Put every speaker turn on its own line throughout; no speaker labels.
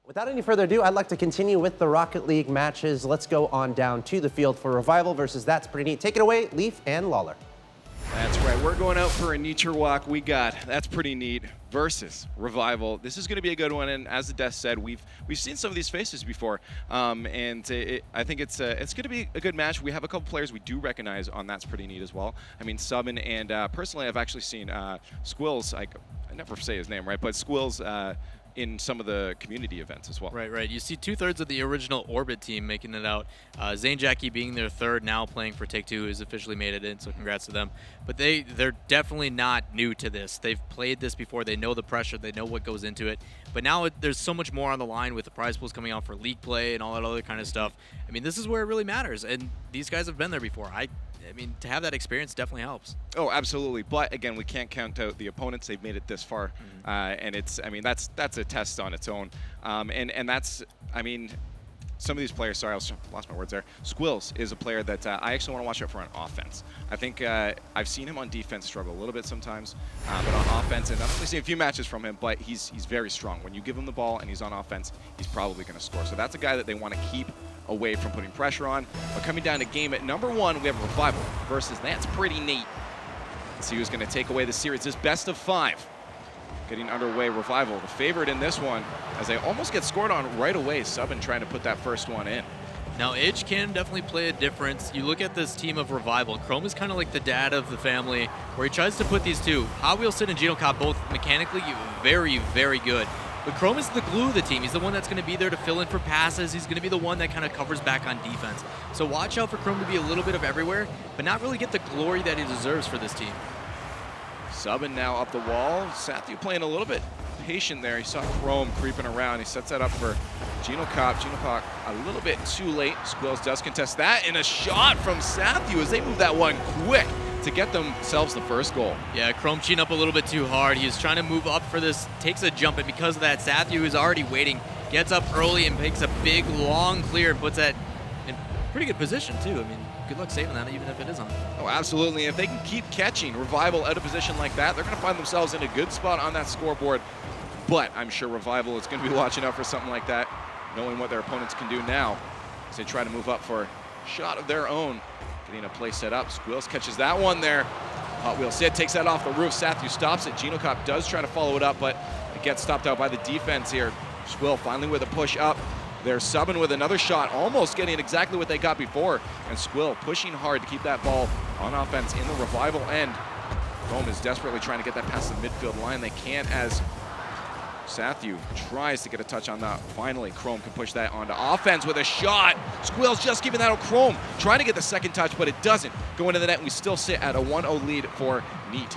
Without any further ado, I'd like to continue with the Rocket League matches. Let's go on down to the field for Revival versus That's Pretty Neat. Take it away, Leaf and Lawler.
That's right. We're going out for a nature walk. We got That's Pretty Neat versus Revival. This is going to be a good one, and as the Death said, we've seen some of these faces before, and I think it's going to be a good match. We have a couple players we do recognize on That's Pretty Neat as well. I mean, Subin, and personally, I've actually seen Squills. I never say his name right, but Squills. In some of the community events as well.
Right. You see 2/3 of the original Orbit team making it out. Zane Jackie being their third, now playing for Take-Two, has officially made it in, so congrats to them. But they're definitely not new to this. They've played this before. They know the pressure. They know what goes into it. But now there's so much more on the line with the prize pools coming out for league play and all that other kind of stuff. I mean, this is where it really matters, and these guys have been there before. I mean, to have that experience definitely helps.
Oh, absolutely. But again, we can't count out the opponents. They've made it this far, and that's a test on its own. And that's, I mean, some of these players. Sorry, I lost my words there. Squills is a player that I actually want to watch out for on offense. I think I've seen him on defense struggle a little bit sometimes, but on offense, and I've only seen a few matches from him, but he's very strong. When you give him the ball and he's on offense, he's probably going to score. So that's a guy that they want to keep away from putting pressure on. But coming down to game at number 1, we have Revival versus That's Pretty Neat. Let's see who's going to take away the series. This best of 5 getting underway. Revival, the favorite in this one, as they almost get scored on right away. Subin trying to put that first one in.
Now, age can definitely play a difference. You look at this team of Revival. Chrome is kind of like the dad of the family, where he tries to put these two. Hot Wheel Sid and Geno Cop both mechanically very, very good. But Chrome is the glue of the team. He's the one that's going to be there to fill in for passes. He's going to be the one that kind of covers back on defense. So watch out for Chrome to be a little bit of everywhere, but not really get the glory that he deserves for this team.
Subbing now up the wall. Sathu playing a little bit patient there. He saw Chrome creeping around. He sets that up for Geno Cop. Geno Cop a little bit too late. Squills does contest that, and a shot from Sathu as they move that one quick to get themselves the first goal.
Yeah, Chrome cheating up a little bit too hard. He's trying to move up for this, takes a jump, and because of that, Sathu is already waiting, gets up early and makes a big, long clear and puts that in pretty good position, too. I mean, good luck saving that, even if it is on.
Oh, absolutely. If they can keep catching Revival out of position like that, they're going to find themselves in a good spot on that scoreboard. But I'm sure Revival is going to be watching out for something like that, knowing what their opponents can do now as they try to move up for a shot of their own. Getting a play set up. Squills catches that one there. Hot Wheel Sid takes that off the roof. Sathu stops it. Geno Cop does try to follow it up, but it gets stopped out by the defense here. Squill finally with a push up. They're subbing with another shot, almost getting exactly what they got before. And Squill pushing hard to keep that ball on offense in the Revival end. Chrome is desperately trying to get that past the midfield line. They can't, as Sathu tries to get a touch on that. Finally, Chrome can push that onto offense with a shot. Squill's just giving that out. Chrome trying to get the second touch, but it doesn't go into the net, and we still sit at a 1-0 lead for Neat.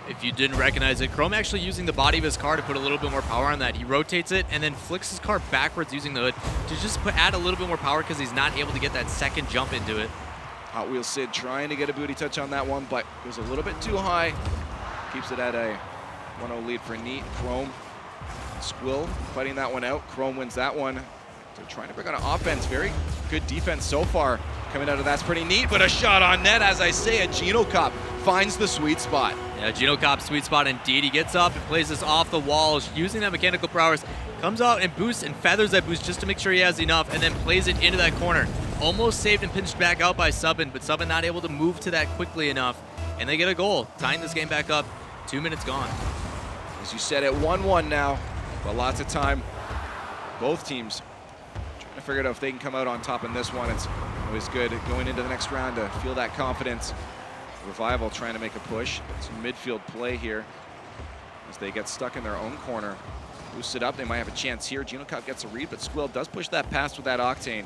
If you didn't recognize it, Chrome actually using the body of his car to put a little bit more power on that. He rotates it and then flicks his car backwards using the hood to just add a little bit more power because he's not able to get that second jump into it.
Hot Wheel Sid trying to get a booty touch on that one, but it was a little bit too high. Keeps it at a 1-0 lead for Neat. Chrome, Squill fighting that one out. Chrome wins that one. They're trying to bring on an offense. Very good defense so far coming out of That's Pretty Neat, but a shot on net, as I say, a Geno Cop finds the sweet spot.
Yeah, Geno Cop's sweet spot indeed. He gets up and plays this off the wall, using that mechanical prowess, comes out and boosts and feathers that boost just to make sure he has enough, and then plays it into that corner. Almost saved and pinched back out by Subin, but Subin not able to move to that quickly enough, and they get a goal, tying this game back up. 2 minutes gone.
As you said, at 1-1 now, but lots of time. Both teams trying to figure out if they can come out on top in this one. It's always good going into the next round to feel that confidence. Revival trying to make a push. Some midfield play here as they get stuck in their own corner. Boost it up, they might have a chance here. Geno Cop gets a read, but Squill does push that pass with that Octane.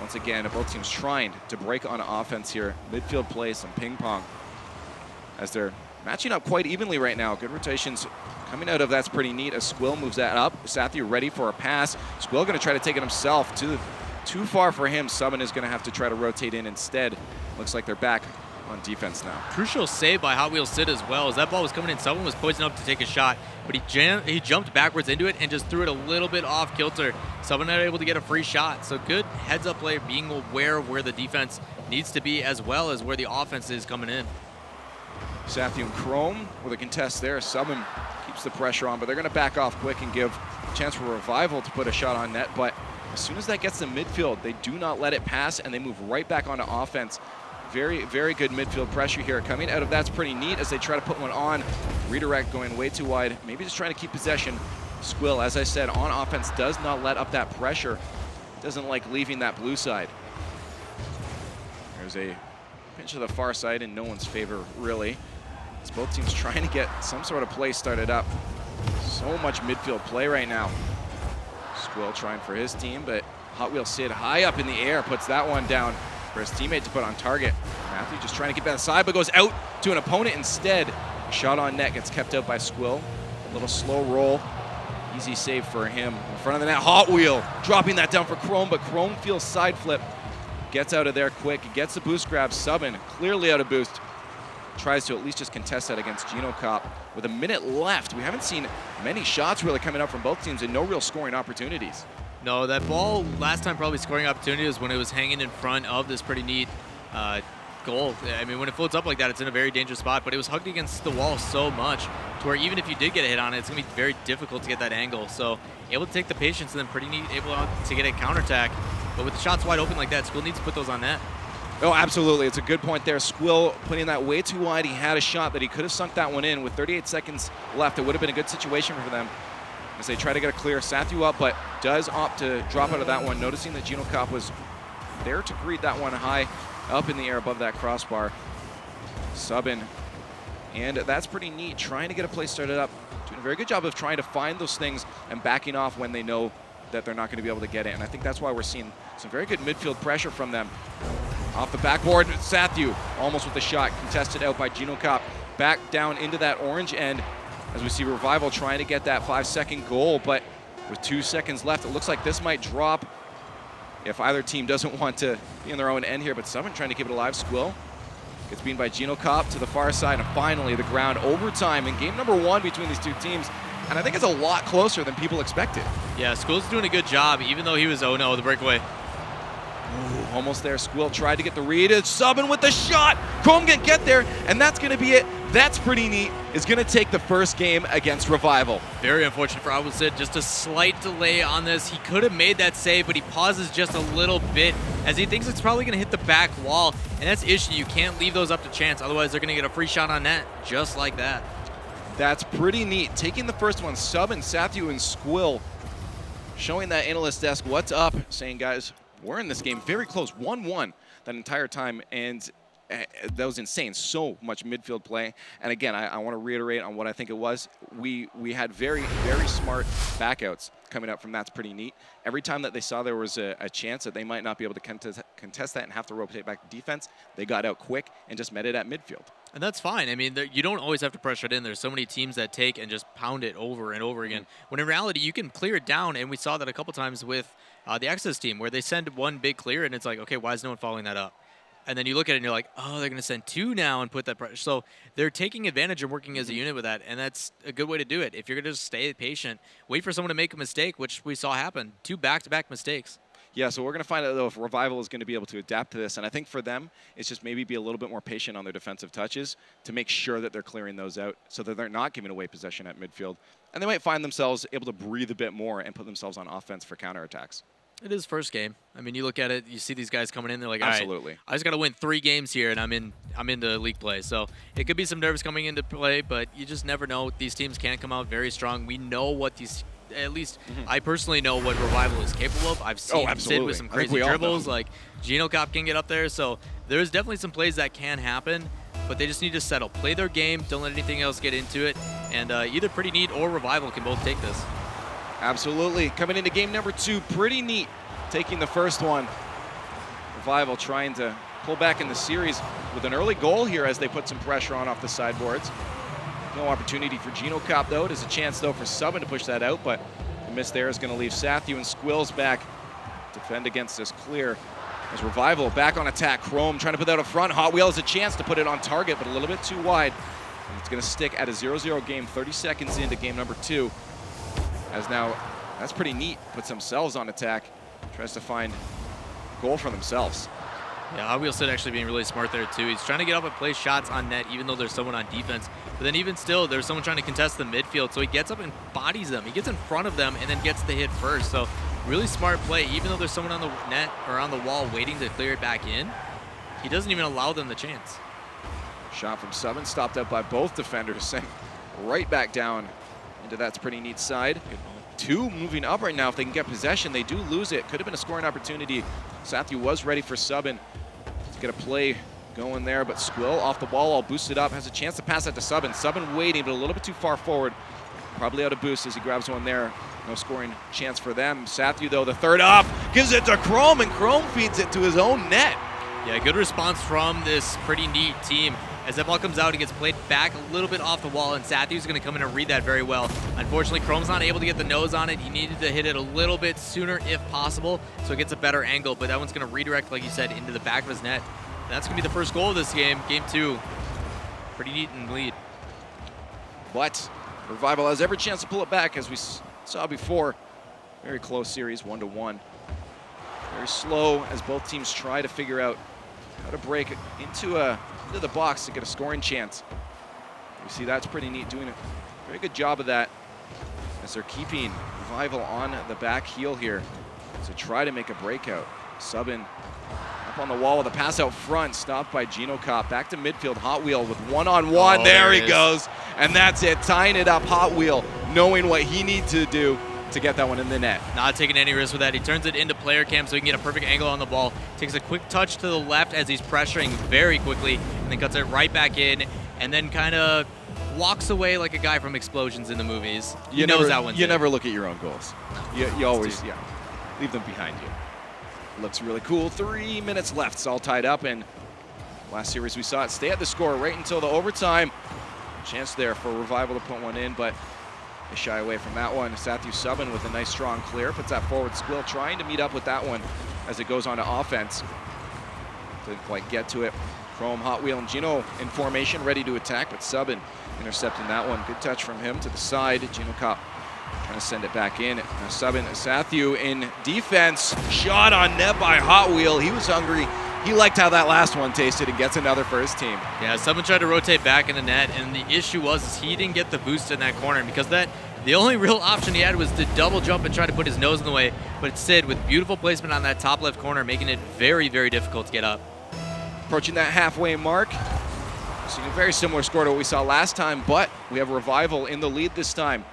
Once again, both teams trying to break on offense here. Midfield play, some ping pong, as they're matching up quite evenly right now. Good rotations coming out of That's Pretty Neat as Squill moves that up. Sathu ready for a pass. Squill going to try to take it himself. Too far for him. Subin is going to have to try to rotate in instead. Looks like they're back on defense now.
Crucial save by Hot Wheel Sid as well. As that ball was coming in, someone was poised up to take a shot, but he jumped backwards into it and just threw it a little bit off kilter. Someone not able to get a free shot. So good heads-up play, being aware of where the defense needs to be as well as where the offense is coming in.
Sathu and Chrome with a contest there. Subin keeps the pressure on, but they're going to back off quick and give chance for Revival to put a shot on net, but as soon as that gets to midfield, they do not let it pass, and they move right back onto offense. Very, very good midfield pressure here. Coming out of that's pretty neat as they try to put one on. Redirect going way too wide. Maybe just trying to keep possession. Squill, as I said, on offense does not let up that pressure. Doesn't like leaving that blue side. There's a pinch to the far side in no one's favor, really. It's both teams trying to get some sort of play started up. So much midfield play right now. Squill trying for his team, but Hot Wheel Sid high up in the air puts that one down for his teammate to put on target. Matthew just trying to get that side, but goes out to an opponent instead. Shot on net gets kept out by Squill. A little slow roll. Easy save for him. In front of the net, Hot Wheel dropping that down for Chrome, but Chrome feels side flip. Gets out of there quick, gets the boost grab. Subin clearly out of boost. Tries to at least just contest that against Genocop. With a minute left, we haven't seen many shots really coming up from both teams and no real scoring opportunities.
No, that ball last time probably scoring opportunity was when it was hanging in front of this pretty neat goal. I mean, when it floats up like that, it's in a very dangerous spot, but it was hugged against the wall so much to where even if you did get a hit on it, it's going to be very difficult to get that angle. So able to take the patience and then pretty neat able to get a counterattack. But with the shots wide open like that, Squill needs to put those on net.
Oh, absolutely. It's a good point there. Squill putting that way too wide. He had a shot that he could have sunk that one in. With 38 seconds left, it would have been a good situation for them as they try to get a clear. Sathu up, but does opt to drop out of that one, noticing that Genocop was there to greet that one high up in the air above that crossbar. Subin, and that's pretty neat. Trying to get a play started up. Doing a very good job of trying to find those things and backing off when they know that they're not going to be able to get it. And I think that's why we're seeing some very good midfield pressure from them. Off the backboard, Sathu almost with the shot, contested out by Genocop. Back down into that orange end as we see Revival trying to get that 5-second goal, but with 2 seconds left, it looks like this might drop if either team doesn't want to be in their own end here, but someone trying to keep it alive. Squill gets beaten by Genocop to the far side, and finally the ground overtime in game number 1 between these two teams. And I think it's a lot closer than people expected.
Yeah, Squill's doing a good job, even though he was 0-0 the breakaway.
Ooh, almost there. Squill tried to get the read. It's Subin with the shot. Chrome can get there, and that's going to be it. That's pretty neat. Is going to take the first game against Revival.
Very unfortunate for Abelsid. Just a slight delay on this. He could have made that save, but he pauses just a little bit as he thinks it's probably going to hit the back wall. And that's the issue. You can't leave those up to chance. Otherwise, they're going to get a free shot on net just like that. That's
pretty neat. Taking the first one, Subin, Sathu, and Squill showing that analyst desk what's up, saying, guys, we're in this game very close, 1-1 that entire time, and that was insane. So much midfield play. And again, I want to reiterate on what I think it was. We had very, very smart backouts coming up from That's Pretty Neat. Every time that they saw there was a chance that they might not be able to contest that and have to rotate back to defense, they got out quick and just met it at midfield.
And that's fine. I mean, you don't always have to pressure it in. There's so many teams that take and just pound it over and over again. When in reality, you can clear it down, and we saw that a couple times with the Access team, where they send one big clear, and it's like, okay, why is no one following that up? And then you look at it, and you're like, oh, they're going to send 2 now and put that pressure. So they're taking advantage and working as a unit with that, and that's a good way to do it. If you're going to just stay patient, wait for someone to make a mistake, which we saw happen. 2 back-to-back mistakes.
Yeah, so we're going to find out, though, if Revival is going to be able to adapt to this. And I think for them, it's just maybe be a little bit more patient on their defensive touches to make sure that they're clearing those out so that they're not giving away possession at midfield. And they might find themselves able to breathe a bit more and put themselves on offense for counterattacks.
It is first game. I mean, you look at it, you see these guys coming in, they're like,
absolutely.
All right, I just got to win 3 games here, and I'm into league play. So it could be some nerves coming into play, but you just never know. These teams can come out very strong. We know what these, at least I personally know what Revival is capable of. I've seen Sid with some crazy dribbles, like Genocop can get up there. So there's definitely some plays that can happen, but they just need to settle. Play their game, don't let anything else get into it, and either Pretty Neat or Revival can both take this.
Absolutely. Coming into game number 2, Pretty Neat taking the first one. Revival trying to pull back in the series with an early goal here as they put some pressure on off the sideboards. No opportunity for Genocop, though. There's a chance, though, for Subin to push that out, but the miss there is going to leave Sathu and Squills back. Defend against this clear. As Revival back on attack. Chrome trying to put that up front. Hot Wheel has a chance to put it on target, but a little bit too wide. And it's going to stick at a 0-0 game, 30 seconds into game number 2. As now, That's Pretty Neat. Puts themselves on attack. Tries to find goal for themselves.
Yeah, Hot Wheel Sid actually being really smart there too. He's trying to get up and play shots on net even though there's someone on defense. But then even still, there's someone trying to contest the midfield. So he gets up and bodies them. He gets in front of them and then gets the hit first. So really smart play. Even though there's someone on the net or on the wall waiting to clear it back in, he doesn't even allow them the chance.
Shot from Subban, stopped up by both defenders, sent right back down into That's Pretty Neat side. Two moving up right now. If they can get possession, they do lose it. Could have been a scoring opportunity. Sathu was ready for Subban to get a play going there, but Squill off the ball, all boosted up, has a chance to pass that to Subban. Subban waiting, but a little bit too far forward. Probably out of boost as he grabs one there. No scoring chance for them. Sathu, though, the third up, gives it to Chrome, and Chrome feeds it to his own net.
Yeah, good response from this Pretty Neat team. As that ball comes out, it gets played back a little bit off the wall, and Sathu's going to come in and read that very well. Unfortunately, Chrome's not able to get the nose on it. He needed to hit it a little bit sooner if possible, so it gets a better angle, but that one's going to redirect, like you said, into the back of his net. That's going to be the first goal of this game, Game 2. Pretty Neat in the lead.
But Revival has every chance to pull it back, as we saw before. Very close series, 1-1. Very slow as both teams try to figure out how to break into the box to get a scoring chance. You see That's Pretty Neat doing a very good job of that as they're keeping Revival on the back heel here to try to make a breakout. Subban up on the wall with a pass out front, stopped by Gino Kopp. Back to midfield, Hot Wheel with one-on-one. There he goes. And that's it, tying it up. Hot Wheel knowing what he needs to do to get that one in the net.
Not taking any risk with that. He turns it into player cam so he can get a perfect angle on the ball. Takes a quick touch to the left as he's pressuring very quickly, and then cuts it right back in, and then kind of walks away like a guy from Explosions in the movies. He knows that one.
You never look at your own goals. You always, leave them behind you. Looks really cool. 3 minutes left. It's all tied up, and last series we saw it stay at the score right until the overtime. Chance there for Revival to put one in, but they shy away from that one. Sathu Subban with a nice strong clear. Puts that forward. Squill trying to meet up with that one as it goes on to offense. Didn't quite get to it. Chrome, Hot Wheel, and Gino in formation, ready to attack, but Subban intercepting that one. Good touch from him to the side. Gino Kopp trying to send it back in. Subban, Sathu in defense. Shot on net by Hot Wheel. He was hungry. He liked how that last one tasted and gets another for his team.
Yeah, Subban tried to rotate back in the net, and the issue was he didn't get the boost in that corner, and because of that, the only real option he had was to double jump and try to put his nose in the way, but Sid with beautiful placement on that top left corner, making it very, very difficult to get up.
Approaching that halfway mark. Seeing a very similar score to what we saw last time, but we have Revival in the lead this time.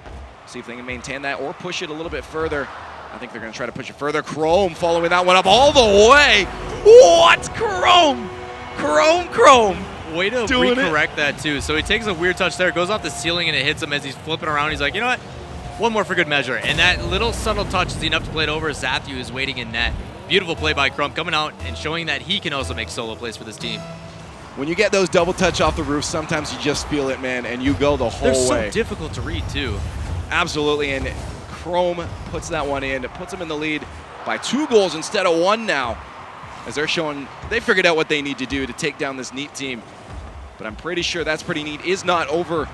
See if they can maintain that or push it a little bit further. I think they're going to try to push it further. Chrome following that one up all the way. What? Chrome! Chrome!
Way to recorrect that, too. So he takes a weird touch there, goes off the ceiling, and it hits him as he's flipping around. He's like, you know what? One more for good measure. And that little subtle touch is enough to play it over. Sathu is waiting in net. Beautiful play by Chrome, coming out and showing that he can also make solo plays for this team.
When you get those double touch off the roof, sometimes you just feel it, man, and you go the whole way.
They're so difficult to read, too.
Absolutely, and Chrome puts that one in. It puts them in the lead by 2 goals instead of 1 now, as they're showing they figured out what they need to do to take down this Neat team. But I'm pretty sure That's Pretty Neat is not over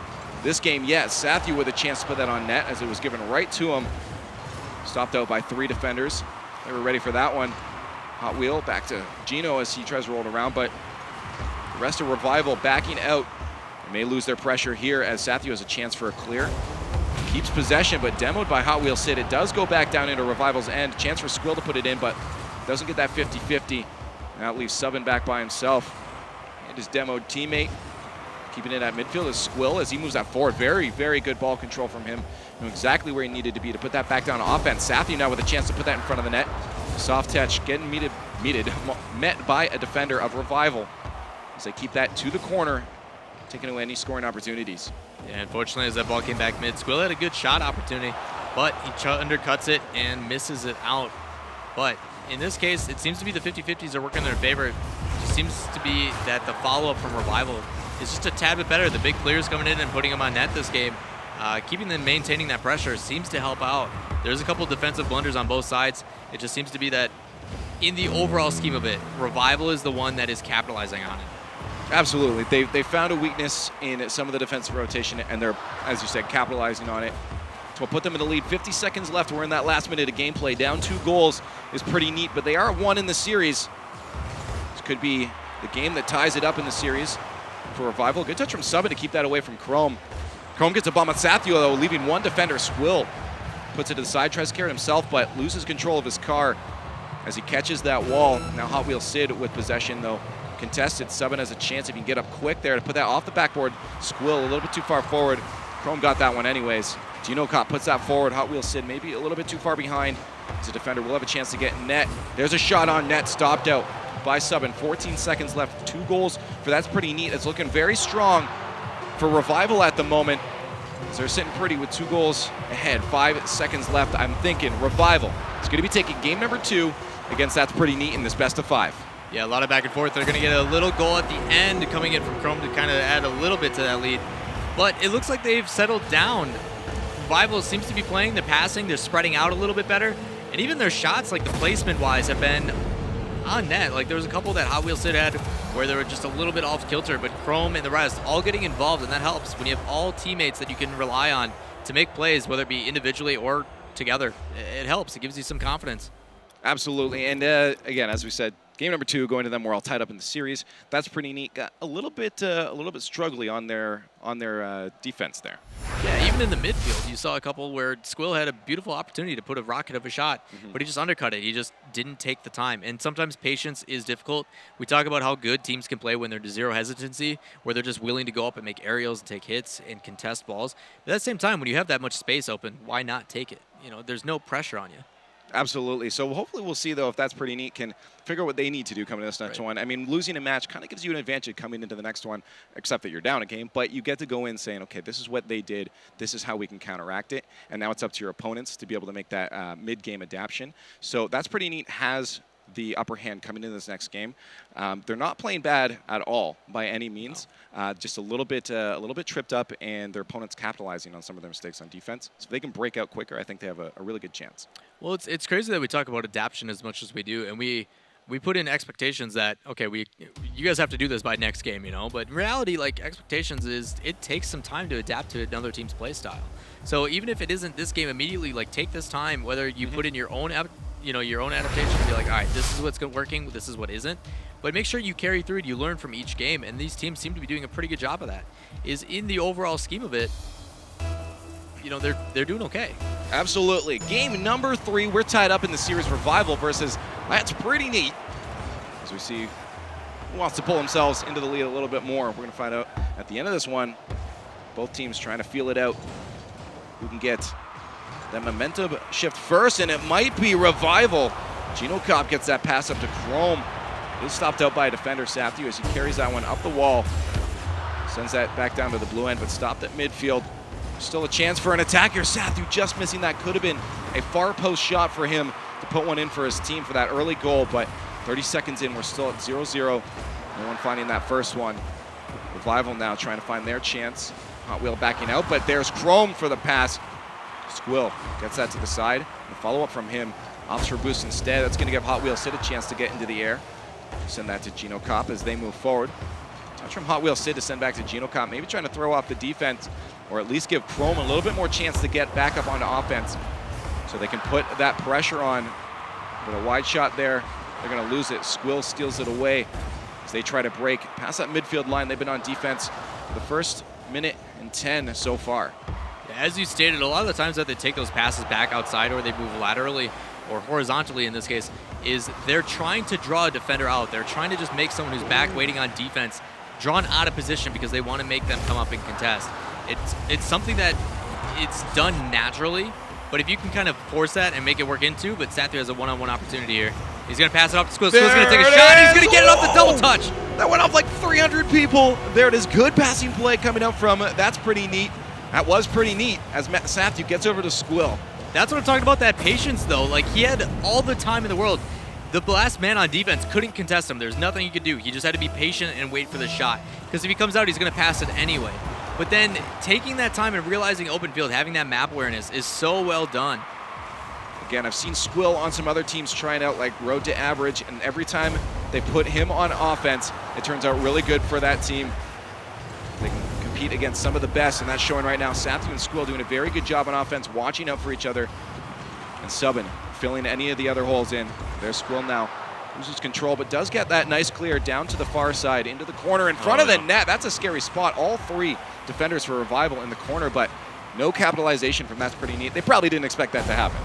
this game yet. Sathu with a chance to put that on net as it was given right to him. Stopped out by 3 defenders. They were ready for that one. Hot Wheel back to Gino as he tries to roll it around, but the rest of Revival backing out. They may lose their pressure here as Sathu has a chance for a clear. Keeps possession, but demoed by Hot Wheel Sid. It does go back down into Revival's end. Chance for Squill to put it in, but doesn't get that 50-50. Now it leaves Subban back by himself. And his demoed teammate keeping it at midfield is Squill as he moves that forward. Very, very good ball control from him. Knew exactly where he needed to be to put that back down to offense. Sathu now with a chance to put that in front of the net. Soft touch getting met by a defender of Revival as they keep that to the corner, taking away any scoring opportunities.
Yeah, unfortunately, as that ball came back mid, Squill had a good shot opportunity, but he undercuts it and misses it out. But in this case, it seems to be the 50-50s are working in their favor. It just seems to be that the follow-up from Revival is just a tad bit better. The big clears coming in and putting them on net this game, keeping them maintaining that pressure seems to help out. There's a couple defensive blunders on both sides. It just seems to be that in the overall scheme of it, Revival is the one that is capitalizing on it.
Absolutely. They found a weakness in some of the defensive rotation, and they're, as you said, capitalizing on it. To put them in the lead. 50 seconds left. We're in that last minute of gameplay. Down 2 goals is pretty neat, but they are 1 in the series. could be the game that ties it up in the series for Revival. Good touch from Subban to keep that away from Chrome. Chrome gets a bomb on Sathio, though, leaving one defender. Squill puts it to the side, tries to carry it himself, but loses control of his car as he catches that wall. Now Hot Wheels Sid with possession, though. Contested. Subban has a chance if he can get up quick there to put that off the backboard. Squill a little bit too far forward. Chrome got that one anyways. Gino Cop puts that forward. Hot Wheels Sid maybe a little bit too far behind. As a defender will have a chance to get net. There's a shot on net, stopped out by Subban. 14 seconds left. 2 goals for That's Pretty Neat. It's looking very strong for Revival at the moment. So they're sitting pretty with 2 goals ahead. 5 seconds left. I'm thinking Revival is going to be taking game number 2 against That's Pretty Neat in this best of 5.
Yeah, a lot of back and forth. They're going to get a little goal at the end coming in from Chrome to kind of add a little bit to that lead. But it looks like they've settled down. Revival seems to be playing the passing. They're spreading out a little bit better. And even their shots, like the placement-wise, have been on net. Like there was a couple that Hot Wheels Sid had where they were just a little bit off kilter, but Chrome and the rest all getting involved, and that helps when you have all teammates that you can rely on to make plays, whether it be individually or together. It helps. It gives you some confidence.
Absolutely. And again, as we said, game number 2 going to them. We're all tied up in the series. That's Pretty Neat. Got a little bit struggly on their defense there.
Yeah, even in the midfield, you saw a couple where Squill had a beautiful opportunity to put a rocket of a shot, but he just undercut it. He just didn't take the time. And sometimes patience is difficult. We talk about how good teams can play when they're to zero hesitancy, where they're just willing to go up and make aerials and take hits and contest balls. But at the same time, when you have that much space open, why not take it? You know, there's no pressure on you.
Absolutely. So hopefully we'll see, though, if That's Pretty Neat can figure out what they need to do coming to this next one. I mean, losing a match kind of gives you an advantage coming into the next one, except that you're down a game. But you get to go in saying, okay, this is what they did. This is how we can counteract it. And now it's up to your opponents to be able to make that mid-game adaptation. So That's Pretty Neat has the upper hand coming into this next game. They're not playing bad at all by any means. No. Just a little bit tripped up, and their opponents capitalizing on some of their mistakes on defense. So if they can break out quicker, I think they have a really good chance.
Well, it's crazy that we talk about adaptation as much as we do, and we put in expectations that, okay, you guys have to do this by next game, you know. But in reality, like, expectations is it takes some time to adapt to another team's play style. So even if it isn't this game immediately, like, take this time, whether you put in your own adaptation and be like, all right, this is what's working, this is what isn't. But make sure you carry through and you learn from each game, and these teams seem to be doing a pretty good job of that. Is in the overall scheme of it, you know, they're doing okay.
Absolutely. Game number 3, we're tied up in the series. Revival versus That's Pretty Neat. As we see who wants to pull themselves into the lead a little bit more. We're going to find out at the end of this one. Both teams trying to feel it out. Who can get that momentum shift first, and it might be Revival. Gino Cop gets that pass up to Chrome. He's stopped out by a defender, Sathio, as he carries that one up the wall. Sends that back down to the blue end, but stopped at midfield. Still a chance for an attack here. Sathio just missing that. Could have been a far post shot for him to put one in for his team for that early goal, but 30 seconds in, we're still at 0-0. No one finding that first one. Revival now trying to find their chance. Hot Wheel backing out, but there's Chrome for the pass. Squill gets that to the side. The follow-up from him opts for boost instead. That's going to give Hot Wheel Sid a chance to get into the air. Send that to Gino Cop as they move forward. Touch from Hot Wheel Sid to send back to Gino Cop, maybe trying to throw off the defense or at least give Chrome a little bit more chance to get back up onto offense so they can put that pressure on. With a wide shot there, they're going to lose it. Squill steals it away as they try to break past that midfield line. They've been on defense for the first minute and 10 so far.
Yeah, as you stated, a lot of the times that they take those passes back outside or they move laterally or horizontally in this case, is they're trying to draw a defender out. They're trying to just make someone who's back waiting on defense drawn out of position because they want to make them come up and contest. It's something that it's done naturally, but if you can kind of force that and make it work into, but Sathio has a one-on-one opportunity here. He's going to pass it off to Squill. Squill's going to take a shot. He's going to get it off the double touch.
That went off like 300 people. There it is. Good passing play coming out from That's Pretty Neat. That was pretty neat as Sathio gets over to Squill.
That's what I'm talking about, that patience, though. Like, he had all the time in the world. The last man on defense couldn't contest him. There's nothing he could do. He just had to be patient and wait for the shot. Because if he comes out, he's going to pass it anyway. But then taking that time and realizing open field, having that map awareness is so well done.
Again, I've seen Squill on some other teams trying out like road to average, and every time they put him on offense, it turns out really good for that team. They can compete against some of the best, and that's showing right now. Sathio and Squill doing a very good job on offense, watching out for each other, and Subban filling any of the other holes in. There's Squill now. Loses control, but does get that nice clear down to the far side, into the corner, in front of the net. That's a scary spot. All 3 defenders for Revival in the corner, but no capitalization from That's Pretty Neat. They probably didn't expect that to happen.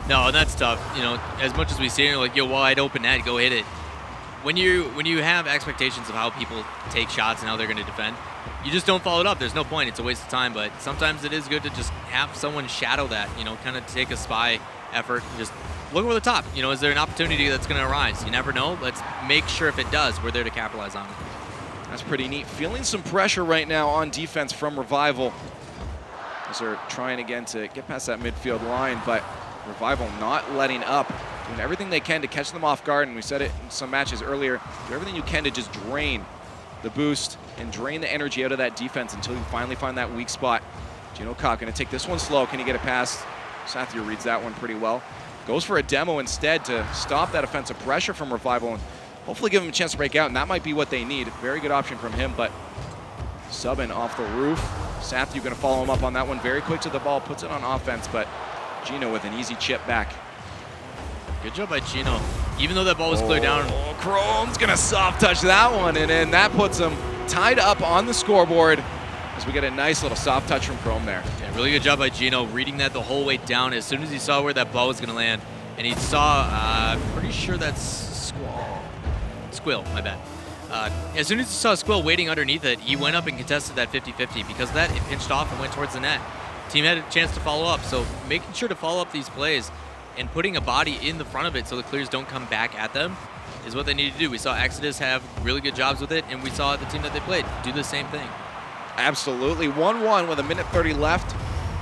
No, and that's tough. You know, as much as we see it, like, yo, wide open net, go hit it. When you have expectations of how people take shots and how they're going to defend, you just don't follow it up. There's no point. It's a waste of time. But sometimes it is good to just have someone shadow that, you know, kind of take a spy effort and just look over the top. You know, is there an opportunity that's going to arise? You never know. Let's make sure if it does, we're there to capitalize on it.
That's pretty neat. Feeling some pressure right now on defense from Revival as they're trying again to get past that midfield line, but Revival not letting up, doing everything they can to catch them off guard, and we said it in some matches earlier, do everything you can to just drain the boost and drain the energy out of that defense until you finally find that weak spot. Gino Kopp going to take this one slow. Can he get it past? Sathya reads that one pretty well. Goes for a demo instead to stop that offensive pressure from Revival and hopefully give him a chance to break out, and that might be what they need. Very good option from him, but subbing off the roof. Sathya going to follow him up on that one. Very quick to the ball, puts it on offense, but Gino with an easy chip back.
Good job by Gino. Even though that ball was cleared down.
Chrome's going to soft touch that one, and then that puts them tied up on the scoreboard as we get a nice little soft touch from Chrome there.
Yeah, really good job by Gino, reading that the whole way down as soon as he saw where that ball was going to land. And he saw, pretty sure that's Squill, my bad. As soon as he saw Squill waiting underneath it, he went up and contested that 50-50. Because of that, it pinched off and went towards the net. Team had a chance to follow up, so making sure to follow up these plays and putting a body in the front of it so the clears don't come back at them is what they need to do. We saw Exodus have really good jobs with it, and we saw the team that they played do the same thing.
Absolutely. 1-1 with a minute 30 left.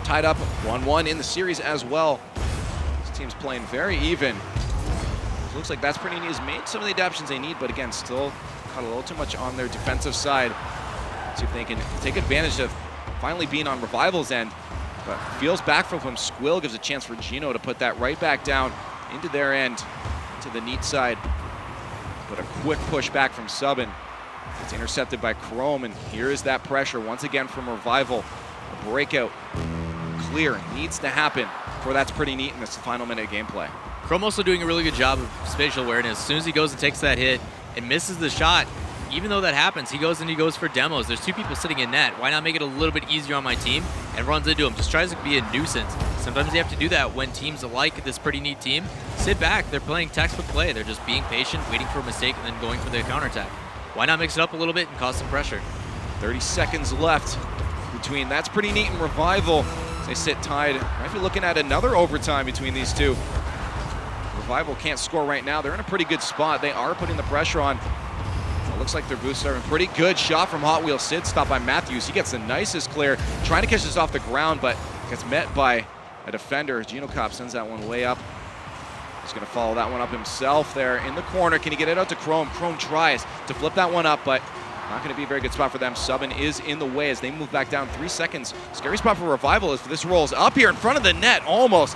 Tied up 1-1 in the series as well. This team's playing very even. Looks like That's Pretty Neat has made some of the adaptations they need, but again, still caught a little too much on their defensive side. See if they can take advantage of finally being on Revival's end. But feels back from him. Squill gives a chance for Gino to put that right back down into their end, to the Neat side. But a quick push back from Subban. It's intercepted by Chrome, and here is that pressure once again from Revival. A breakout, clear, needs to happen for That's Pretty Neat in this final minute of gameplay.
Chrome also doing a really good job of spatial awareness. As soon as he goes and takes that hit and misses the shot, even though that happens, he goes for demos. There's 2 people sitting in net. Why not make it a little bit easier on my team? And runs into him. Just tries to be a nuisance. Sometimes you have to do that when teams like this Pretty Neat team sit back. They're playing textbook play. They're just being patient, waiting for a mistake, and then going for the counterattack. Why not mix it up a little bit and cause some pressure?
30 seconds left between That's Pretty Neat and Revival. As they sit tied. Might be looking at another overtime between these two. Revival can't score right now. They're in a pretty good spot. They are putting the pressure on. It looks like their boosts are in pretty good. Shot from Hot Wheel Sid, stopped by Matthews. He gets the nicest clear, trying to catch this off the ground, but gets met by a defender. Gino Kopp sends that one way up. He's going to follow that one up himself there in the corner. Can he get it out to Chrome? Chrome tries to flip that one up, but not going to be a very good spot for them. Subban is in the way as they move back down 3 seconds. Scary spot for Revival as this rolls up here in front of the net almost.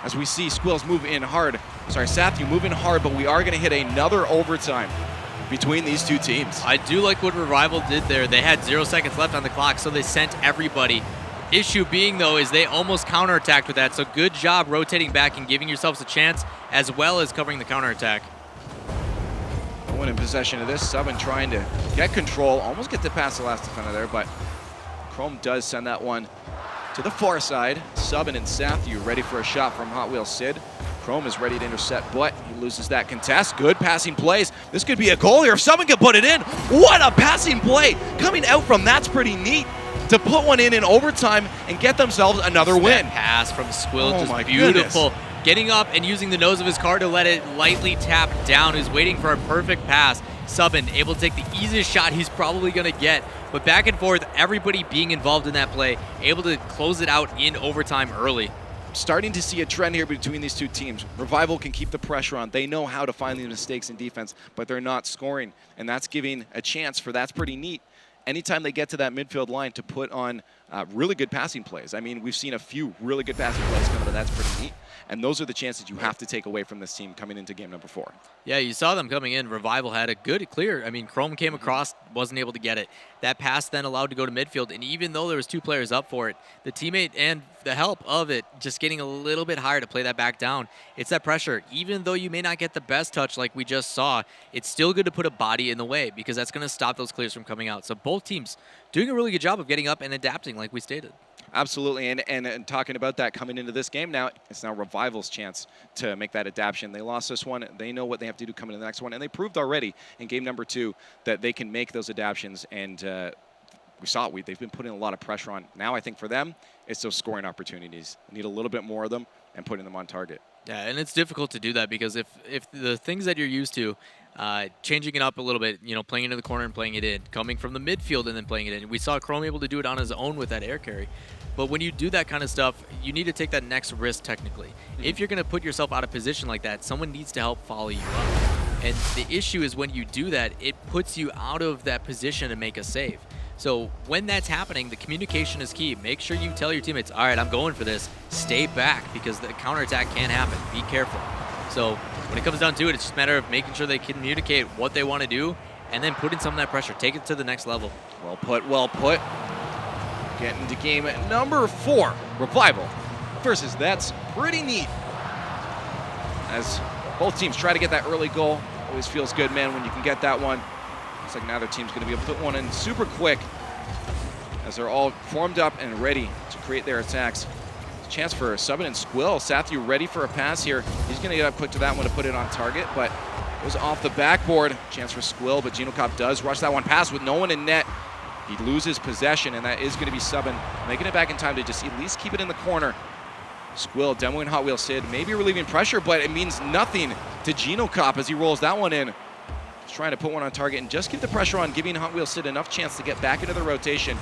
As we see Squills move in hard. Sorry, Sathya move in hard, but we are going to hit another overtime between these two teams.
I do like what Revival did there. They had 0 seconds left on the clock, so they sent everybody. Issue being, though, is they almost counterattacked with that, so good job rotating back and giving yourselves a chance, as well as covering the counterattack.
No one in possession of this. Subban trying to get control, almost get to pass the last defender there, but Chrome does send that one to the far side. Subban and Sathya ready for a shot from Hot Wheel Sid. Chrome is ready to intercept, but he loses that contest. Good passing plays. This could be a goal here if someone can put it in. What a passing play coming out from That's Pretty Neat to put one in overtime and get themselves another win.
That pass from Squill, just beautiful.
Goodness.
Getting up and using the nose of his car to let it lightly tap down. He's waiting for a perfect pass. Subban able to take the easiest shot he's probably going to get. But back and forth, everybody being involved in that play, able to close it out in overtime early.
Starting to see a trend here between these two teams. Revival can keep the pressure on. They know how to find these mistakes in defense, but they're not scoring. And that's giving a chance for That's Pretty Neat anytime they get to that midfield line to put on really good passing plays. I mean, we've seen a few really good passing plays come out of That's Pretty Neat. And those are the chances you have to take away from this team coming into game number 4.
Yeah, you saw them coming in. Revival had a good clear. I mean, Chrome came across, wasn't able to get it. That pass then allowed to go to midfield, and even though there was 2 players up for it, the teammate and the help of it just getting a little bit higher to play that back down. It's that pressure. Even though you may not get the best touch like we just saw, it's still good to put a body in the way because that's going to stop those clears from coming out. So both teams doing a really good job of getting up and adapting like we stated.
Absolutely, and talking about that coming into this game now, it's now Revival's chance to make that adaptation. They lost this one. They know what they have to do coming into the next one, and they proved already in game number 2 that they can make those adaptations, and we saw it. They've been putting a lot of pressure on. Now I think for them, it's those scoring opportunities. They need a little bit more of them and putting them on target.
Yeah, and it's difficult to do that because if the things that you're used to, changing it up a little bit, playing into the corner and playing it in, coming from the midfield and then playing it in. We saw Chrome able to do it on his own with that air carry. But when you do that kind of stuff, you need to take that next risk technically. Mm-hmm. If you're going to put yourself out of position like that, someone needs to help follow you up. And the issue is when you do that, it puts you out of that position to make a save. So when that's happening, the communication is key. Make sure you tell your teammates, all right, I'm going for this. Stay back because the counterattack can happen. Be careful. So when it comes down to it, it's just a matter of making sure they communicate what they want to do and then putting some of that pressure. Take it to the next level.
Well put, well put. Getting into game number 4, Revival versus That's Pretty Neat. As both teams try to get that early goal. Always feels good, man, when you can get that one. Looks like now their team's going to be able to put one in super quick as they're all formed up and ready to create their attacks. Chance for Subin and Squill. Sathu ready for a pass here. He's going to get up quick to that one to put it on target, but goes off the backboard. Chance for Squill, but Genocop does rush that one past with no one in net. He loses possession, and that is going to be Subin making it back in time to just at least keep it in the corner. Squill demoing Hot Wheel Sid, maybe relieving pressure, but it means nothing to Genocop as he rolls that one in. He's trying to put one on target and just keep the pressure on, giving Hot Wheel Sid enough chance to get back into the rotation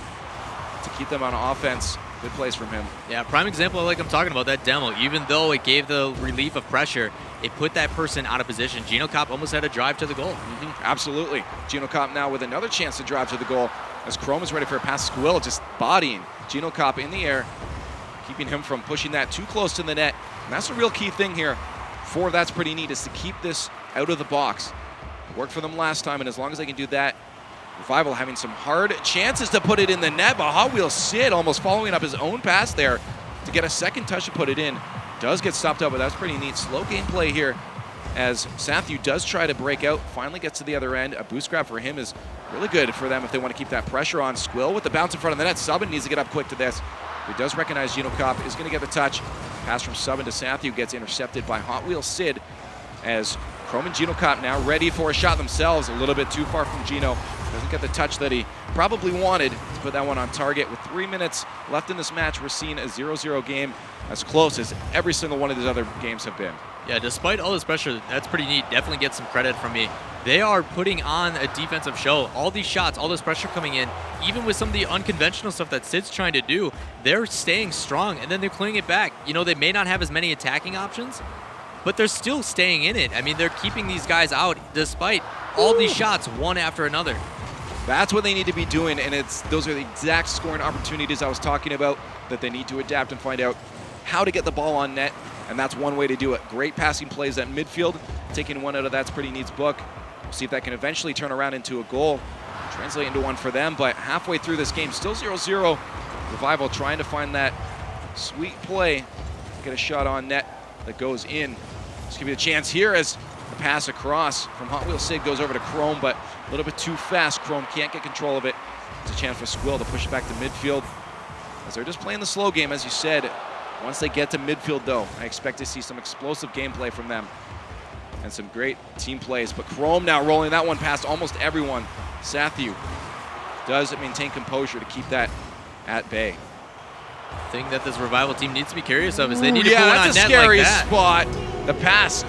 to keep them on offense. Good plays from him. Yeah,
prime example like I'm talking about, that demo. Even though it gave the relief of pressure, it put that person out of position. Genocop almost had a drive to the goal.
Absolutely. Genocop now with another chance to drive to the goal as Chrome is ready for a pass. Squill just bodying Genocop in the air, keeping him from pushing that too close to the net. And that's the real key thing here for That's Pretty Neat, is to keep this out of the box. It worked for them last time, and as long as they can do that, Revival having some hard chances to put it in the net, but Hot Wheel Sid almost following up his own pass there to get a second touch to put it in. Does get stopped up, but that's pretty neat. Slow gameplay here as Sathu does try to break out, finally gets to the other end. A boost grab for him is really good for them if they want to keep that pressure on. Squill with the bounce in front of the net. Subin needs to get up quick to this. He does recognize Genocop, is going to get the touch. Pass from Subin to Sathu gets intercepted by Hot Wheel Sid as Chrome and Genocop now ready for a shot themselves. A little bit too far from Geno. Doesn't get the touch that he probably wanted to put that one on target. With 3 minutes left in this match, we're seeing a 0-0 game, as close as every single one of these other games have been.
Yeah, despite all this pressure, That's Pretty Neat. Definitely get some credit from me. They are putting on a defensive show. All these shots, all this pressure coming in, even with some of the unconventional stuff that Sid's trying to do, they're staying strong, and then they're clearing it back. They may not have as many attacking options, but they're still staying in it. I mean, they're keeping these guys out despite all these shots, one after another.
That's what they need to be doing, and those are the exact scoring opportunities I was talking about that they need to adapt and find out how to get the ball on net, and that's one way to do it. Great passing plays at midfield, taking one out of That's Pretty Neat's book. We'll see if that can eventually turn around into a goal, translate into one for them, but halfway through this game, still 0-0. Revival trying to find that sweet play, get a shot on net that goes in. Let's give you a chance here as the pass across from Hot Wheel Sid goes over to Chrome, but a little bit too fast. Chrome can't get control of it. It's a chance for Squill to push it back to midfield as they're just playing the slow game, as you said. Once they get to midfield, though, I expect to see some explosive gameplay from them and some great team plays. But Chrome now rolling that one past almost everyone. Sathu does maintain composure to keep that at bay.
The thing that this Revival team needs to be curious of is they need to put one on net like that.
That's a scary spot. The pass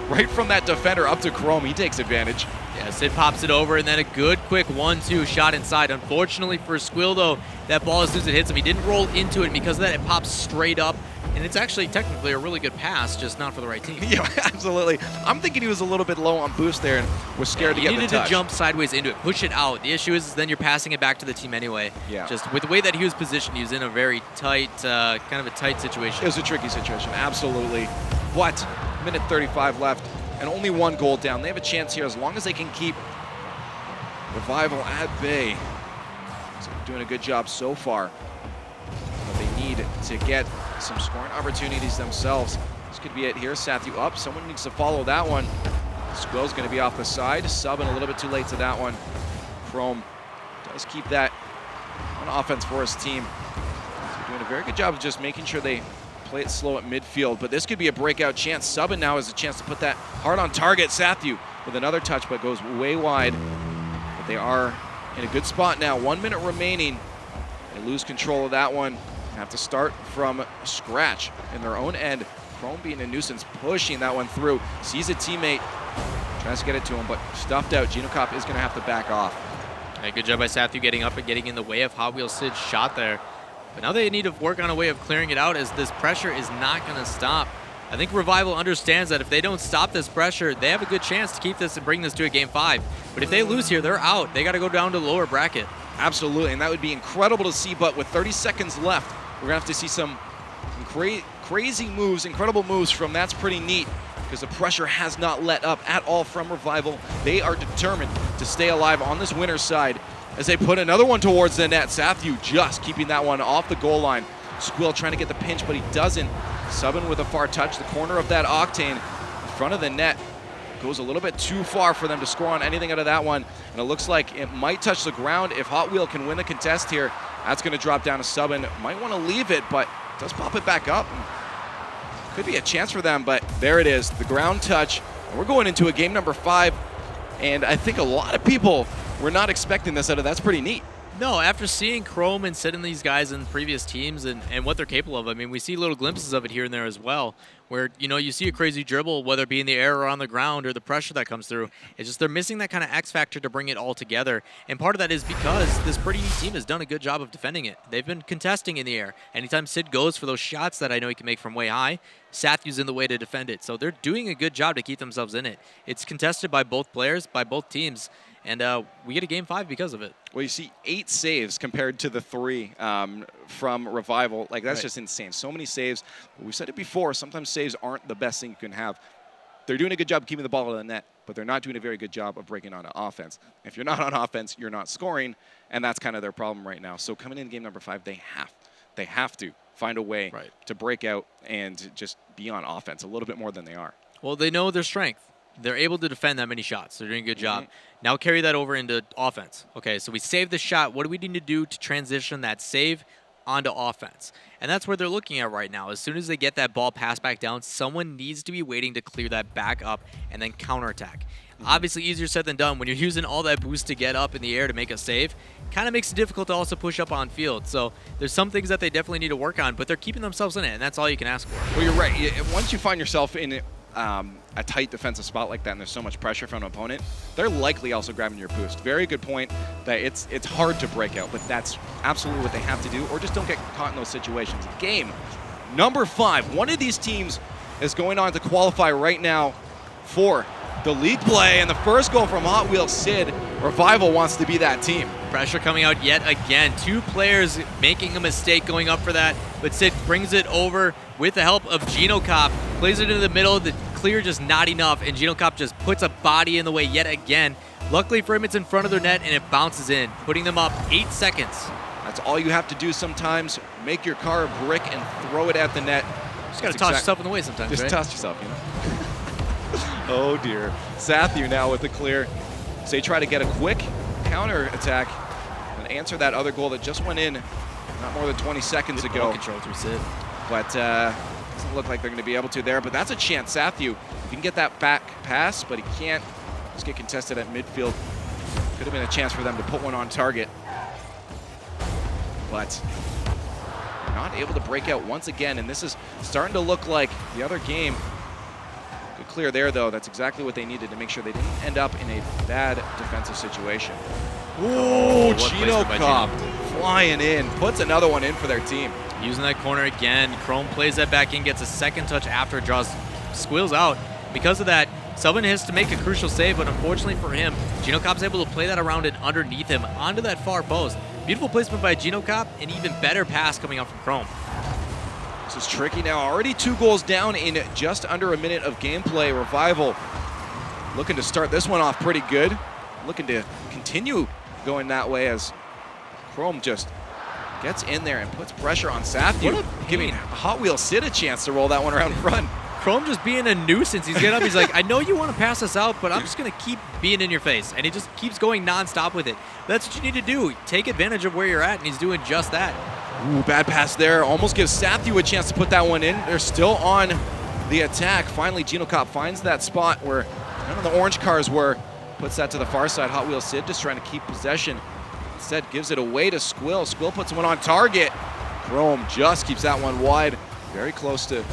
right from that defender up to Chrome. He takes advantage.
Yeah, Sid pops it over, and then a good quick 1-2 shot inside. Unfortunately for Squill, though, that ball, as soon as it hits him, he didn't roll into it, and because of that, it pops straight up. And it's actually technically a really good pass, just not for the right team.
Yeah, absolutely. I'm thinking he was a little bit low on boost there and was scared to get the touch.
He needed to jump sideways into it, push it out. The issue is then you're passing it back to the team anyway.
Yeah.
Just with the way that he was positioned, he was in a very tight, kind of a tight situation.
It was a tricky situation, absolutely. But minute 35 left and only one goal down. They have a chance here as long as they can keep Revival at bay. So they're doing a good job so far. But they need need to get some scoring opportunities themselves. This could be it here. Sathu up. Someone needs to follow that one. Squill's going to be off the side. Subbing a little bit too late to that one. Chrome does keep that on offense for his team. So doing a very good job of just making sure they play it slow at midfield. But this could be a breakout chance. Subbing now has a chance to put that hard on target. Sathu with another touch, but goes way wide. But they are in a good spot now. 1 minute remaining. They lose control of that one. Have to start from scratch in their own end. Chrome being a nuisance, pushing that one through. Sees a teammate, tries to get it to him, but stuffed out. Genocop is going to have to back off.
Hey, good job by Sathu getting up and getting in the way of Hot Wheels Sid's shot there. But now they need to work on a way of clearing it out, as this pressure is not going to stop. I think Revival understands that if they don't stop this pressure, they have a good chance to keep this and bring this to a Game 5. But if they lose here, they're out. They got to go down to the lower bracket.
Absolutely, and that would be incredible to see, but with 30 seconds left, we're going to have to see some crazy moves, incredible moves from That's Pretty Neat, because the pressure has not let up at all from Revival. They are determined to stay alive on this winner's side as they put another one towards the net. Sathu just keeping that one off the goal line. Squill trying to get the pinch, but he doesn't. Subbing with a far touch, the corner of that Octane in front of the net. Goes a little bit too far for them to score on anything out of that one. And it looks like it might touch the ground. If Hot Wheel can win the contest here, that's going to drop down to Subbin. Might want to leave it, but does pop it back up. Could be a chance for them, but there it is, the ground touch. And we're going into a game number 5, and I think a lot of people were not expecting this out of That's Pretty Neat.
No, after seeing Chrome and sitting these guys in previous teams and what they're capable of, I mean, we see little glimpses of it here and there as well, where, you know, you see a crazy dribble, whether it be in the air or on the ground, or the pressure that comes through. It's just they're missing that kind of X factor to bring it all together. And part of that is because this Pretty Neat team has done a good job of defending it. They've been contesting in the air. Anytime Sid goes for those shots that I know he can make from way high, Sathu's in the way to defend it. So they're doing a good job to keep themselves in it. It's contested by both players, by both teams. And we get a Game 5 because of it.
Well, you see 8 saves compared to the 3 from Revival. Like, that's
right.
Just insane. So many saves. We've said it before, sometimes saves aren't the best thing you can have. They're doing a good job of keeping the ball in the net, but they're not doing a very good job of breaking onto offense. If you're not on offense, you're not scoring, and that's kind of their problem right now. So coming in game number 5, they have to find a way
right.
to break out and just be on offense a little bit more than they are.
Well, they know their strength. They're able to defend that many shots. They're doing a good job. Now carry that over into offense. Okay, so we save the shot. What do we need to do to transition that save onto offense? And that's where they're looking at right now. As soon as they get that ball passed back down, someone needs to be waiting to clear that back up and then counterattack. Obviously easier said than done when you're using all that boost to get up in the air to make a save. Kind of makes it difficult to also push up on field. So there's some things that they definitely need to work on, but they're keeping themselves in it, and that's all you can ask for.
Well, you're right. Once you find yourself in a tight defensive spot like that and there's so much pressure from an opponent, they're likely also grabbing your boost. Very good point that it's hard to break out, but that's absolutely what they have to do, or just don't get caught in those situations. Game number 5. One of these teams is going on to qualify right now for the league play, and the first goal from Hot Wheels Sid. Revival wants to be that team.
Pressure coming out yet again. 2 players making a mistake going up for that, but Sid brings it over with the help of Genocop, plays it into the middle, the clear just not enough, and Genocop just puts a body in the way yet again. Luckily for him, it's in front of their net, and it bounces in, putting them up 8 seconds.
That's all you have to do sometimes. Make your car a brick and throw it at the net.
Just got to toss yourself in the way sometimes,
Just
right?
toss yourself, you know. Oh, dear. Sathu now with the clear. So they try to get a quick counter attack and answer that other goal that just went in not more than 20 seconds
Good
ago.
ball control through Sid.
But doesn't look like they're going to be able to there. But that's a chance. Sathu, if he can get that back pass, but he can't. Just get contested at midfield. Could have been a chance for them to put one on target. But they're not able to break out once again. And this is starting to look like the other game. Good clear there, though. That's exactly what they needed to make sure they didn't end up in a bad defensive situation. Ooh, Genocop flying in. Puts another one in for their team.
Using that corner again. Chrome plays that back in, gets a second touch after it draws, squeals out. Because of that, Selvin has to make a crucial save, but unfortunately for him, Genocop's able to play that around and underneath him onto that far post. Beautiful placement by Genocop, and even better pass coming out from Chrome.
This is tricky now. Already 2 goals down in just under a minute of gameplay. Revival looking to start this one off pretty good. Looking to continue going that way as Chrome just gets in there and puts pressure on Sathu,
What a
giving Hot Wheels Sid a chance to roll that one around front.
Chrome just being a nuisance. He's getting up. He's like, I know you want to pass us out, but I'm just going to keep being in your face. And he just keeps going nonstop with it. That's what you need to do. Take advantage of where you're at, and he's doing just that.
Ooh, bad pass there. Almost gives Sathu a chance to put that one in. They're still on the attack. Finally, Genocop finds that spot where none of the orange cars were. Puts that to the far side. Hot Wheels Sid just trying to keep possession. Instead, gives it away to Squill. Squill puts one on target. Chrome just keeps that one wide. Very close to,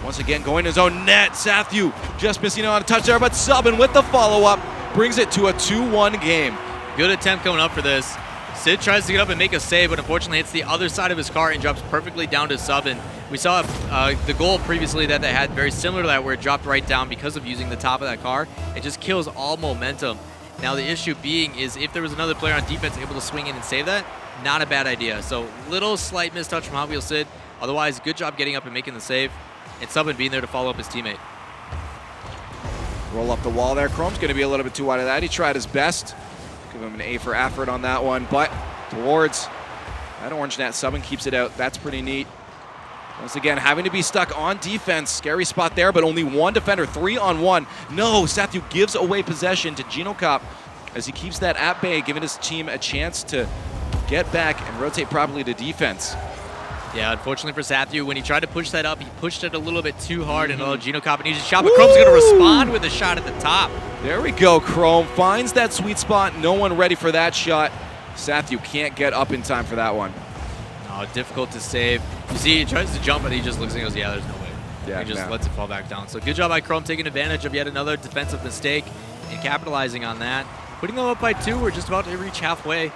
once again, going to his own net. Sathu just missing out on a touch there, but Subban with the follow-up brings it to a 2-1 game.
Good attempt coming up for this. Sid tries to get up and make a save, but unfortunately hits the other side of his car and drops perfectly down to Subban. We saw the goal previously that they had very similar to that, where it dropped right down because of using the top of that car. It just kills all momentum. Now the issue being is if there was another player on defense able to swing in and save that, not a bad idea. So little slight mistouch from Hot Wheels Sid. Otherwise, good job getting up and making the save. And Subban being there to follow up his teammate.
Roll up the wall there. Chrome's going to be a little bit too wide of that. He tried his best. Give him an A for effort on that one, but towards that orange net, Subban keeps it out. That's pretty neat. Once again, having to be stuck on defense. Scary spot there, but only one defender, 3-on-1. No, Sathu gives away possession to Genocop as he keeps that at bay, giving his team a chance to get back and rotate properly to defense.
Yeah, unfortunately for Sathu, when he tried to push that up, he pushed it a little bit too hard and allowed Genocop needs a shot, but Chrome's going to respond with a shot at the top.
There we go, Chrome finds that sweet spot. No one ready for that shot. Sathu can't get up in time for that one.
Oh, difficult to save. You see, he tries to jump, and he just looks and goes, yeah, there's no way.
Yeah,
and he just lets it fall back down. So good job by Chrome taking advantage of yet another defensive mistake and capitalizing on that. Putting them up by 2, we're just about to reach halfway.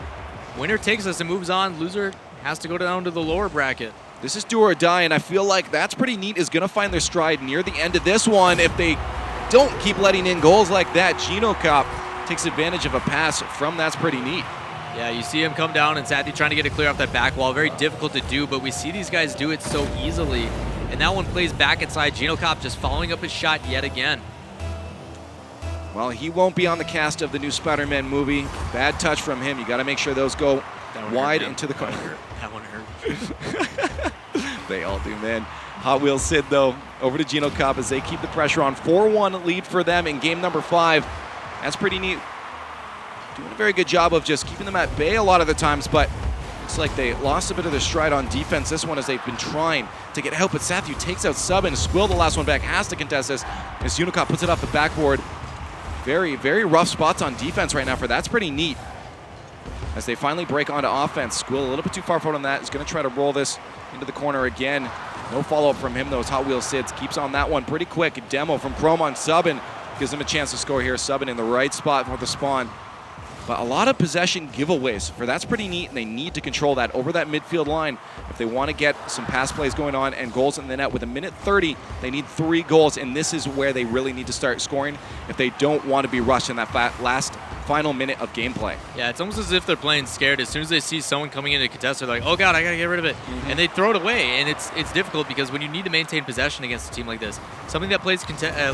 Winner takes us and moves on. Loser has to go down to the lower bracket.
This is do or die, and I feel like That's Pretty Neat is going to find their stride near the end of this one. If they don't keep letting in goals like that, Genocop takes advantage of a pass from That's Pretty Neat.
Yeah, you see him come down, and Sathu trying to get it clear off that back wall. Very difficult to do, but we see these guys do it so easily. And that one plays back inside. Genocop just following up his shot yet again.
Well, he won't be on the cast of the new Spider-Man movie. Bad touch from him. You got to make sure those go wide into the corner.
That one hurt.
They all do, man. Hot Wheels Sid, though, over to Genocop as they keep the pressure on. 4-1 lead for them in game number 5. That's Pretty Neat. Doing a very good job of just keeping them at bay a lot of the times, but looks like they lost a bit of their stride on defense this one as they've been trying to get help. But Sathu takes out Subban. Squill, the last one back, has to contest this as Genocop puts it off the backboard. Very, very rough spots on defense right now for That's Pretty Neat. As they finally break onto offense, Squill a little bit too far forward on that. Is going to try to roll this into the corner again. No follow-up from him, though, as Hot Wheels Sids keeps on that one pretty quick. A demo from Chrome on Subban gives him a chance to score here. Subban in the right spot for the spawn. But a lot of possession giveaways for That's Pretty Neat, and they need to control that over that midfield line if they want to get some pass plays going on and goals in the net. With 1:30, they need 3 goals, and this is where they really need to start scoring if they don't want to be rushed in that final minute of gameplay.
Yeah, it's almost as if they're playing scared. As soon as they see someone coming in to contest, they're like, oh God, I got to get rid of it. And they throw it away, and it's difficult because when you need to maintain possession against a team like this, something that plays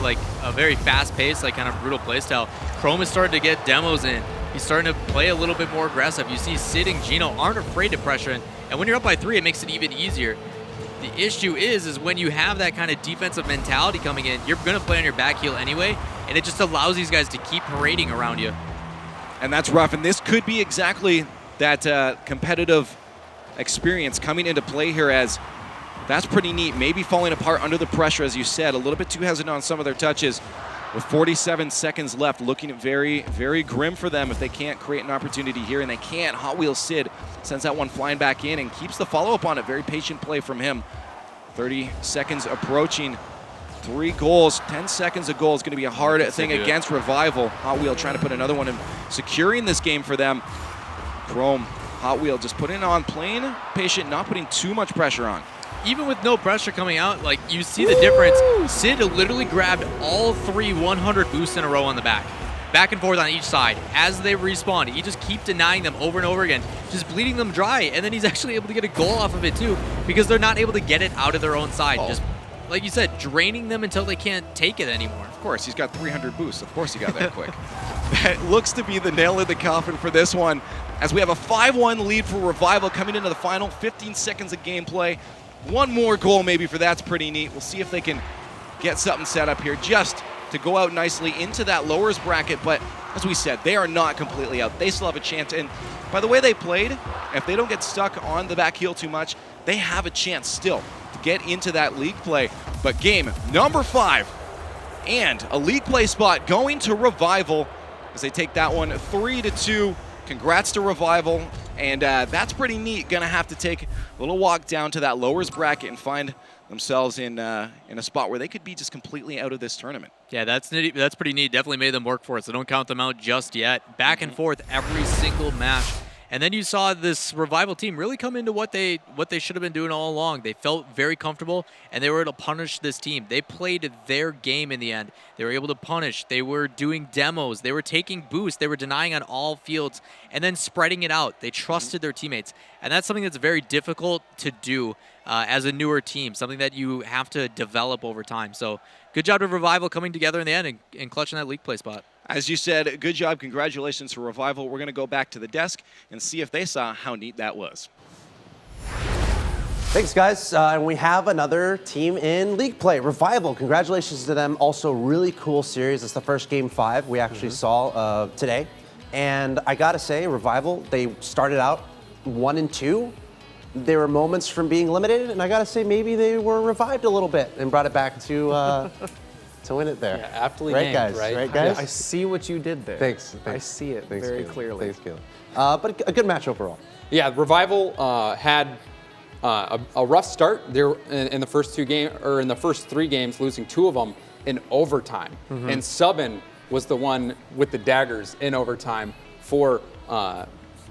like a very fast-paced, like kind of brutal play style, Chrome is starting to get demos in. He's starting to play a little bit more aggressive. You see Sid and Gino aren't afraid to pressure in, and when you're up by 3, it makes it even easier. The issue is when you have that kind of defensive mentality coming in, you're going to play on your back heel anyway, and it just allows these guys to keep parading around you.
And that's rough, and this could be exactly that competitive experience coming into play here, as That's Pretty Neat, maybe falling apart under the pressure, as you said, a little bit too hesitant on some of their touches. With 47 seconds left, looking very, very grim for them if they can't create an opportunity here, and they can't. Hot Wheels Sid sends that one flying back in and keeps the follow-up on it. Very patient play from him. 30 seconds approaching. 3 goals, 10 seconds a goal is going to be a hard thing against Revival. Hot Wheel trying to put another one in, securing this game for them. Chrome, Hot Wheel just putting it on, playing patient, not putting too much pressure on.
Even with no pressure coming out, like, you see the difference. Sid literally grabbed all 3 100 boosts in a row on the back and forth on each side. As they respawn, he just keeps denying them over and over again, just bleeding them dry, and then he's actually able to get a goal off of it too, because they're not able to get it out of their own side. Just, like you said, draining them until they can't take it anymore.
Of course, he's got 300 boosts. Of course he got that quick. That looks to be the nail in the coffin for this one. as we have a 5-1 lead for Revival coming into the final 15 seconds of gameplay. One more goal maybe for That's Pretty Neat. We'll see if they can get something set up here just to go out nicely into that lowers bracket. But as we said, they are not completely out. They still have a chance. And by the way they played, if they don't get stuck on the back heel too much, they have a chance still to get into that league play. But game number 5 and a league play spot going to Revival as they take that one 3-2. Congrats to Revival, and That's Pretty Neat. Gonna have to take a little walk down to that lowers bracket and find themselves in a spot where they could be just completely out of this tournament.
Yeah, that's pretty neat. Definitely made them work for it, so don't count them out just yet. Back and forth every single match. And then you saw this Revival team really come into what they should have been doing all along. They felt very comfortable, and they were able to punish this team. They played their game in the end. They were able to punish. They were doing demos. They were taking boosts. They were denying on all fields and then spreading it out. They trusted their teammates, and that's something that's very difficult to do as a newer team, something that you have to develop over time. So good job to Revival coming together in the end and clutching that league play spot.
As you said, good job. Congratulations to Revival. We're going to go back to the desk and see if they saw how neat that was.
Thanks, guys. And we have another team in league play, Revival. Congratulations to them. Also, really cool series. It's the first game 5 we actually saw today. And I got to say, Revival, they started out 1-2. There were moments from being limited, and I got to say, maybe they were revived a little bit and brought it back to win it there.
Yeah, aptly
right,
named,
guys?
right?
Right, guys?
I see what you did there.
Thanks.
I see it
Thanks,
very
Caleb.
clearly.
Thanks, Caleb. But a good match overall.
Yeah, Revival had a rough start. They were in the first 3 games, losing 2 of them in overtime. And Subin was the one with the daggers in overtime for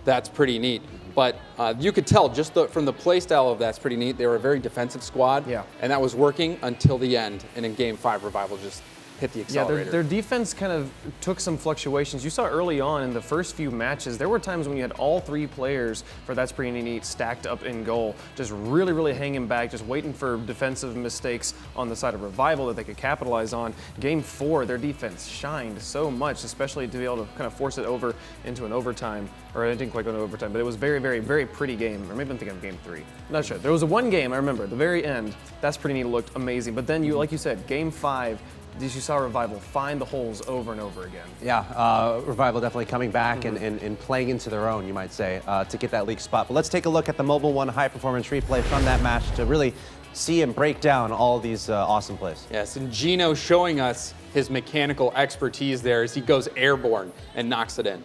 That's Pretty Neat. But you could tell just from the play style of That's Pretty Neat, they were a very defensive squad.
Yeah.
And that was working until the end. And in game 5, Revival just hit the accelerator.
Yeah, their defense kind of took some fluctuations. You saw early on in the first few matches, there were times when you had all 3 players for That's Pretty Neat stacked up in goal, just really, really hanging back, just waiting for defensive mistakes on the side of Revival that they could capitalize on. Game 4, their defense shined so much, especially to be able to kind of force it over into an overtime, or it didn't quite go into overtime, but it was very, very, very pretty game. Or maybe I'm thinking of game 3. Not sure. There was one game, I remember, at the very end, That's Pretty Neat looked amazing. But then, like you said, game 5, you saw Revival find the holes over and over again.
Yeah, Revival definitely coming back and playing into their own, you might say, to get that league spot. But let's take a look at the Mobile One high performance replay from that match to really see and break down all of these awesome plays.
Yes, and Gino showing us his mechanical expertise there as he goes airborne and knocks it in.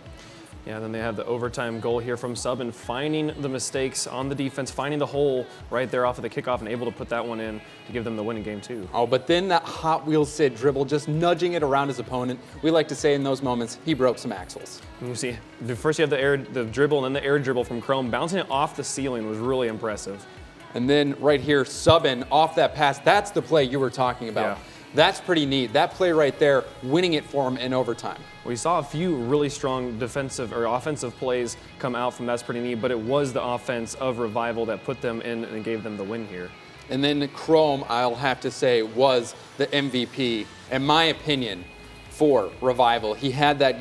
Yeah, and then they have the overtime goal here from Subin, finding the mistakes on the defense, finding the hole right there off of the kickoff and able to put that one in to give them the win in game 2.
Oh, but then that Hot Wheels Sid dribble, just nudging it around his opponent. We like to say in those moments, he broke some axles.
And you see, first you have the dribble and then the air dribble from Chrome. Bouncing it off the ceiling was really impressive.
And then right here, Subin off that pass. That's the play you were talking about.
Yeah.
That's pretty neat. That play right there, winning it for him in overtime.
We saw a few really strong defensive or offensive plays come out from That's Pretty Neat, but it was the offense of Revival that put them in and gave them the win here.
And then Chrome, I'll have to say, was the MVP, in my opinion, for Revival. He had that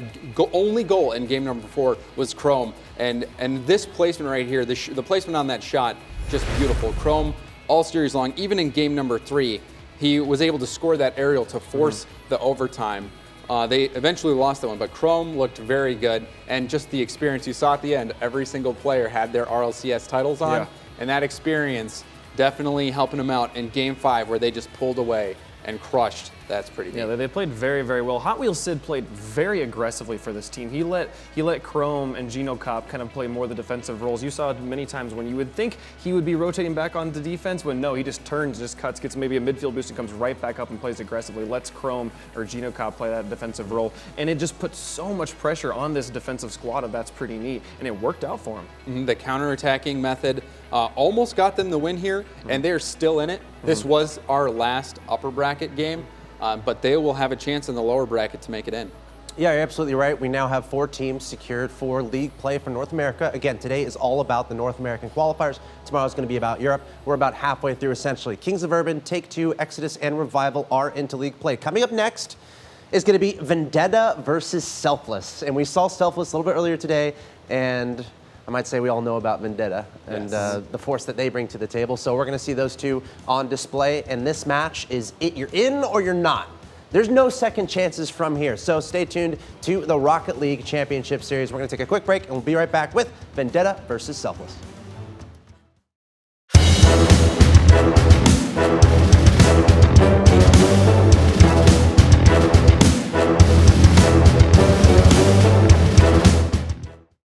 only goal in game number 4 was Chrome. And this placement right here, the placement on that shot, just beautiful. Chrome, all series long, even in game number 3, he was able to score that aerial to force the overtime. They eventually lost that one, but Chrome looked very good. And just the experience you saw at the end, every single player had their RLCS titles on.
Yeah.
And that experience definitely helping them out in game 5 where they just pulled away and crushed. That's pretty neat.
Yeah, they played very, very well. Hot Wheels Sid played very aggressively for this team. He let Chrome and Gino Cop kind of play more of the defensive roles. You saw it many times when you would think he would be rotating back onto defense, when no, he just turns, just cuts, gets maybe a midfield boost and comes right back up and plays aggressively, lets Chrome or Gino Cop play that defensive role. And it just puts so much pressure on this defensive squad of That's Pretty Neat, and it worked out for him.
The counterattacking method almost got them the win here, and they're still in it. This was our last upper bracket game. But they will have a chance in the lower bracket to make it in.
Yeah, you're absolutely right. We now have 4 teams secured for league play for North America. Again, today is all about the North American qualifiers. Tomorrow is going to be about Europe. We're about halfway through, essentially. Kings of Urban, Take-Two, Exodus, and Revival are into league play. Coming up next is going to be Vendetta versus Selfless. And we saw Selfless a little bit earlier today. and I might say we all know about Vendetta and the force that they bring to the table. So we're going to see those two on display, and this match is it. You're in or you're not. There's no second chances from here. So stay tuned to the Rocket League Championship Series. We're going to take a quick break, and we'll be right back with Vendetta versus Selfless.